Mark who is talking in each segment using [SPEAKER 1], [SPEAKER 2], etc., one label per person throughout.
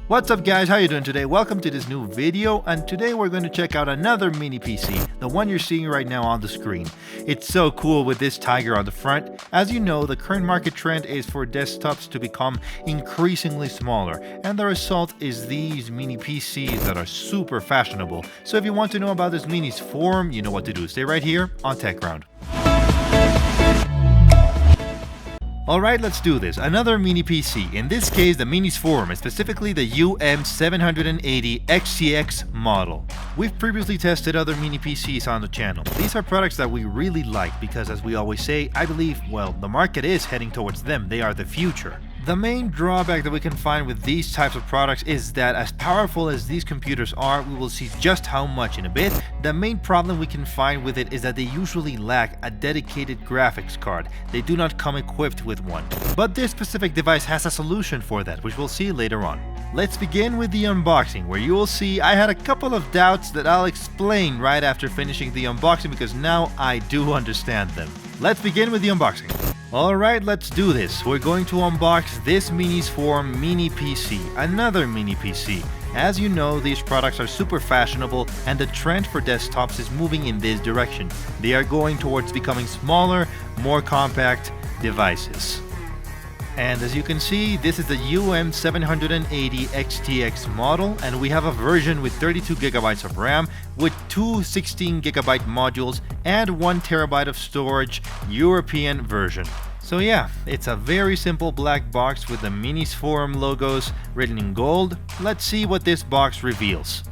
[SPEAKER 1] What's up guys, how you doing today? Welcome to this new video, and today we're going to check out another mini PC, the one you're seeing right now on the screen. It's so cool with this tiger on the front. As you know, the current market trend is for desktops to become increasingly smaller, and the result is these mini PCs that are super fashionable. So if you want to know about this Minisforum, you know what to do. Stay right here on TechGround. Alright, let's do this. Another mini PC, in this case the Minisforum, and specifically the UM780xtx model. We've previously tested other mini PCs on the channel. These are products that we really like because, as we always say, I believe, well, the market is heading towards them. They are the future. The main drawback that we can find with these types of products is that as powerful as these computers are, we will see just how much in a bit. The main problem we can find with it is that they usually lack a dedicated graphics card. They do not come equipped with one. But this specific device has a solution for that, which we'll see later on. Let's begin with the unboxing, where you will see I had a couple of doubts that I'll explain right after finishing the unboxing because now I do understand them. Let's begin with the unboxing. Alright, let's do this. We're going to unbox this Minisforum mini PC, another mini PC. As you know, these products are super fashionable and the trend for desktops is moving in this direction. They are going towards becoming smaller, more compact devices. And as you can see, this is the UM780xtx model, and we have a version with 32GB of RAM with two 16GB modules and 1TB of storage, European version. So yeah, it's a very simple black box with the Minisforum logos written in gold. Let's see what this box reveals.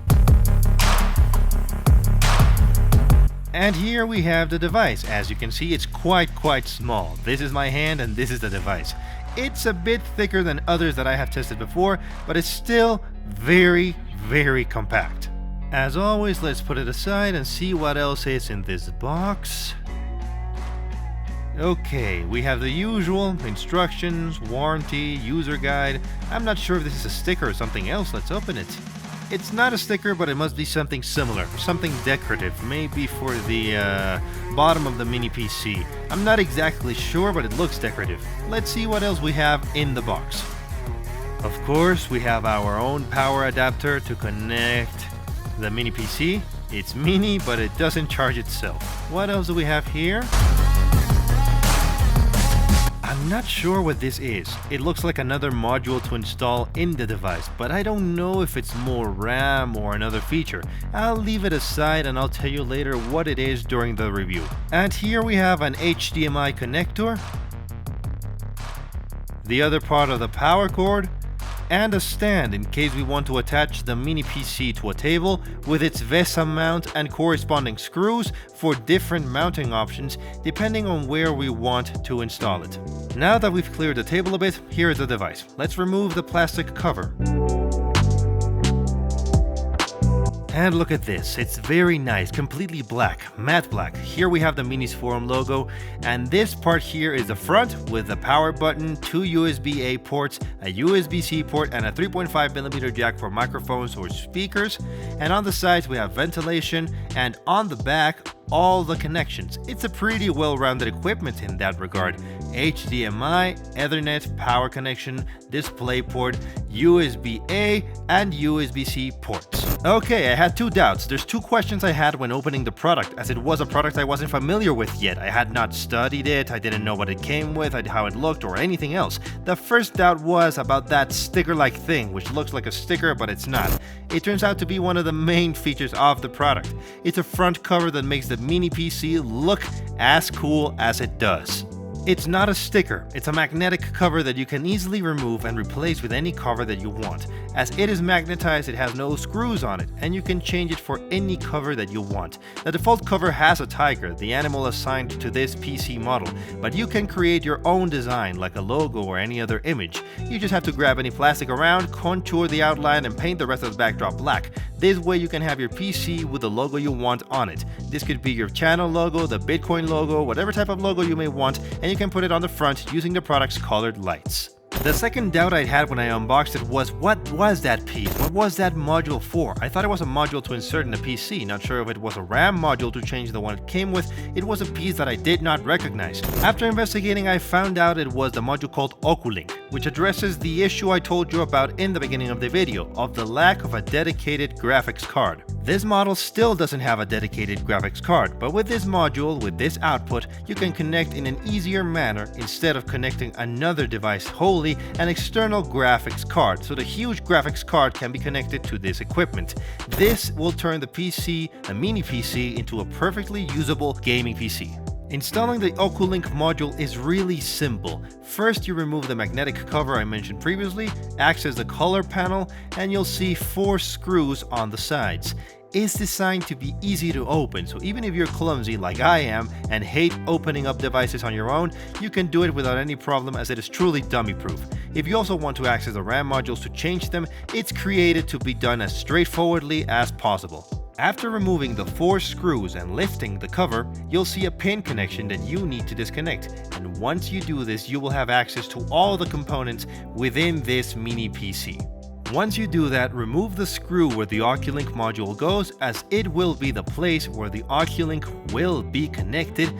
[SPEAKER 1] And here we have the device. As you can see, it's quite small. This is my hand and this is the device. It's a bit thicker than others that I have tested before, but it's still very compact. As always, let's put it aside and see what else is in this box. Okay, we have the usual instructions, warranty, user guide. I'm not sure if this is a sticker or something else. Let's open it. It's not a sticker, but it must be something similar, something decorative, maybe for the bottom of the mini PC. I'm not exactly sure, but it looks decorative. Let's see what else we have in the box. Of course, we have our own power adapter to connect the mini PC. It's mini, but it doesn't charge itself. What else do we have here? I'm not sure what this is. It looks like another module to install in the device, but I don't know if it's more RAM or another feature. I'll leave it aside and I'll tell you later what it is during the review. And here we have an HDMI connector, the other part of the power cord, and a stand in case we want to attach the mini PC to a table with its VESA mount and corresponding screws for different mounting options depending on where we want to install it. Now that we've cleared the table a bit, here is the device. Let's remove the plastic cover. And look at this, it's very nice, completely black, matte black. Here we have the Minisforum logo, and this part here is the front with the power button, two USB-A ports, a USB-C port, and a 3.5mm jack for microphones or speakers. And on the sides we have ventilation, and on the back, all the connections. It's a pretty well-rounded equipment in that regard. HDMI, Ethernet, power connection, DisplayPort, USB-A, and USB-C ports. Okay, I had two doubts. There's two questions I had when opening the product, as it was a product I wasn't familiar with yet. I had not studied it, I didn't know what it came with, how it looked, or anything else. The first doubt was about that sticker-like thing, which looks like a sticker, but it's not. It turns out to be one of the main features of the product. It's a front cover that makes the mini PC look as cool as it does. It's not a sticker, it's a magnetic cover that you can easily remove and replace with any cover that you want. As it is magnetized, it has no screws on it, and you can change it for any cover that you want. The default cover has a tiger, the animal assigned to this PC model, but you can create your own design like a logo or any other image. You just have to grab any plastic around, contour the outline, and paint the rest of the backdrop black. This way you can have your PC with the logo you want on it. This could be your channel logo, the Bitcoin logo, whatever type of logo you may want, and you can put it on the front using the product's colored lights. The second doubt I had when I unboxed it was, what was that piece? What was that module for? I thought it was a module to insert in the PC, not sure if it was a RAM module to change the one it came with. It was a piece that I did not recognize. After investigating, I found out it was the module called Oculink. which addresses the issue I told you about in the beginning of the video, of the lack of a dedicated graphics card. This model still doesn't have a dedicated graphics card, but with this module, with this output, you can connect in an easier manner instead of connecting another device wholly, an external graphics card, so the huge graphics card can be connected to this equipment. This will turn the PC, the mini PC, into a perfectly usable gaming PC. Installing the OcuLink module is really simple. First, you remove the magnetic cover I mentioned previously, access the color panel, and you'll see 4 screws on the sides. It's designed to be easy to open, so even if you're clumsy like I am and hate opening up devices on your own, you can do it without any problem, as it is truly dummy-proof. If you also want to access the RAM modules to change them, it's created to be done as straightforwardly as possible. After removing the 4 screws and lifting the cover, you'll see a pin connection that you need to disconnect, and once you do this, you will have access to all the components within this mini PC. Once you do that, remove the screw where the OcuLink module goes, as it will be the place where the OcuLink will be connected.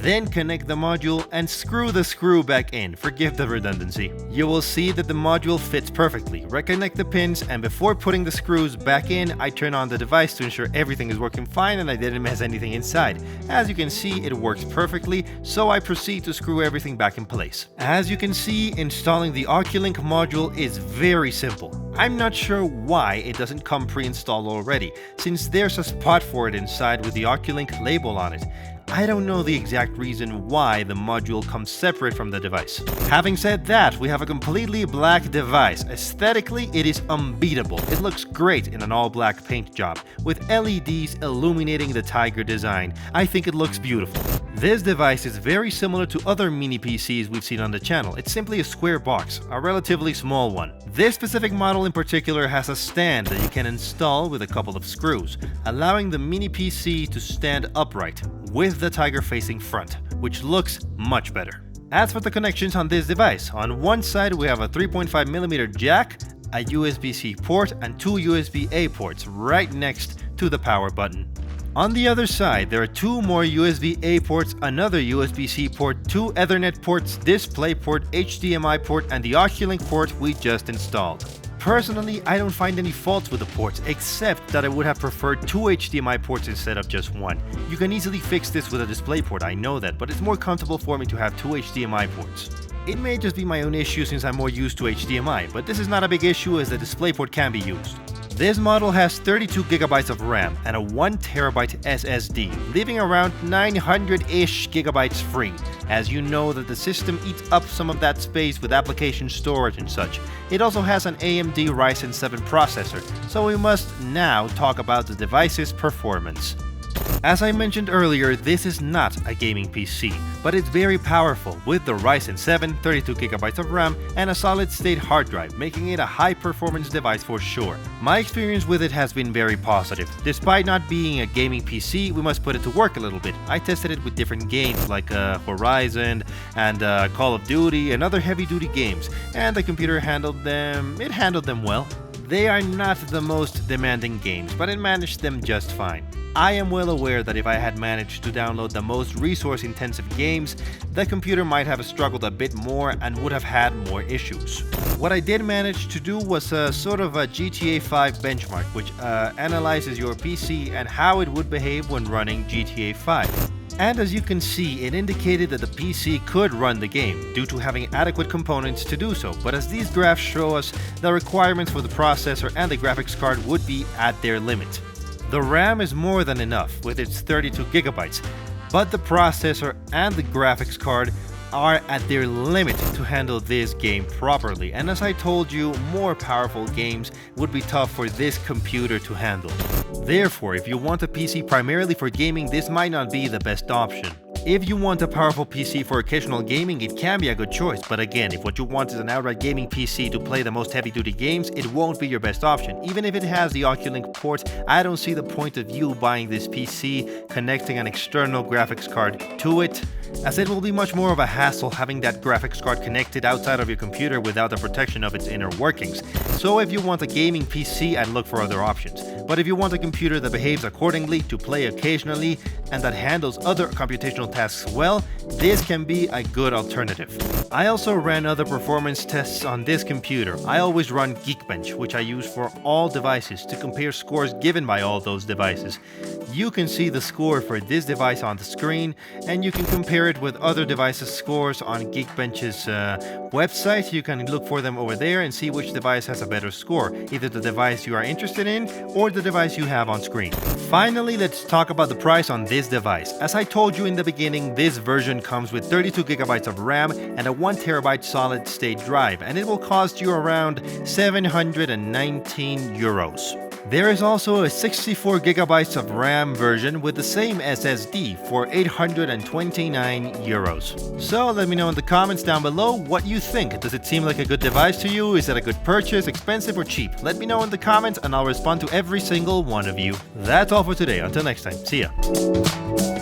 [SPEAKER 1] Then connect the module and screw the screw back in. Forgive the redundancy. You will see that the module fits perfectly. Reconnect the pins, and before putting the screws back in, I turn on the device to ensure everything is working fine and I didn't mess anything inside. As you can see, it works perfectly, so I proceed to screw everything back in place. As you can see, installing the OcuLink module is very simple. I'm not sure why it doesn't come pre-installed already, since there's a spot for it inside with the OcuLink label on it. I don't know the exact reason why the module comes separate from the device. Having said that, we have a completely black device. Aesthetically, it is unbeatable. It looks great in an all-black paint job, with LEDs illuminating the tiger design. I think it looks beautiful. This device is very similar to other mini PCs we've seen on the channel. It's simply a square box, a relatively small one. This specific model in particular has a stand that you can install with a couple of screws, allowing the mini PC to stand upright with the tiger facing front, which looks much better. As for the connections on this device, on one side we have a 3.5mm jack, a USB-C port, and 2 USB-A ports right next to the power button. On the other side, there are 2 more USB-A ports, another USB-C port, 2 Ethernet ports, DisplayPort, HDMI port, and the OcuLink port we just installed. Personally, I don't find any faults with the ports, except that I would have preferred 2 HDMI ports instead of just 1. You can easily fix this with a DisplayPort, I know that, but it's more comfortable for me to have 2 HDMI ports. It may just be my own issue since I'm more used to HDMI, but this is not a big issue as the DisplayPort can be used. This model has 32GB of RAM and a 1TB SSD, leaving around 900-ish gigabytes free, as you know that the system eats up some of that space with application storage and such. It also has an AMD Ryzen 7 processor, so we must now talk about the device's performance. As I mentioned earlier, this is not a gaming PC, but it's very powerful with the Ryzen 7, 32GB of RAM, and a solid-state hard drive, making it a high-performance device for sure. My experience with it has been very positive. Despite not being a gaming PC, we must put it to work a little bit. I tested it with different games like Horizon and Call of Duty and other heavy-duty games, and the computer handled them well. They are not the most demanding games, but it managed them just fine. I am well aware that if I had managed to download the most resource-intensive games, the computer might have struggled a bit more and would have had more issues. What I did manage to do was sort of a GTA 5 benchmark, which analyzes your PC and how it would behave when running GTA 5. And as you can see, it indicated that the PC could run the game, due to having adequate components to do so, but as these graphs show us, the requirements for the processor and the graphics card would be at their limit. The RAM is more than enough with its 32GB, but the processor and the graphics card are at their limit to handle this game properly, and as I told you, more powerful games would be tough for this computer to handle. Therefore, if you want a PC primarily for gaming, this might not be the best option. If you want a powerful PC for occasional gaming, it can be a good choice, but again, if what you want is an outright gaming PC to play the most heavy-duty games, it won't be your best option. Even if it has the OcuLink port, I don't see the point of you buying this PC, connecting an external graphics card to it, as it will be much more of a hassle having that graphics card connected outside of your computer without the protection of its inner workings. So if you want a gaming PC, I'd look for other options. But if you want a computer that behaves accordingly to play occasionally and that handles other computational tasks well, this can be a good alternative. I also ran other performance tests on this computer. I always run Geekbench, which I use for all devices to compare scores given by all those devices. You can see the score for this device on the screen, and you can compare it with other devices' scores on Geekbench's website. You can look for them over there and see which device has a better score, either the device you are interested in or the device you have on screen. Finally, let's talk about the price on this device. As I told you in the beginning, this version comes with 32 gigabytes of RAM and a 1 terabyte solid state drive, and it will cost you around 719 euros. There is also a 64 gigabytes of RAM version with the same SSD for 829 euros. So let me know in the comments down below what you think. Does it seem like a good device to you? Is it a good purchase, expensive or cheap? Let me know in the comments and I'll respond to every single one of you. That's all for today. Until next time, see ya.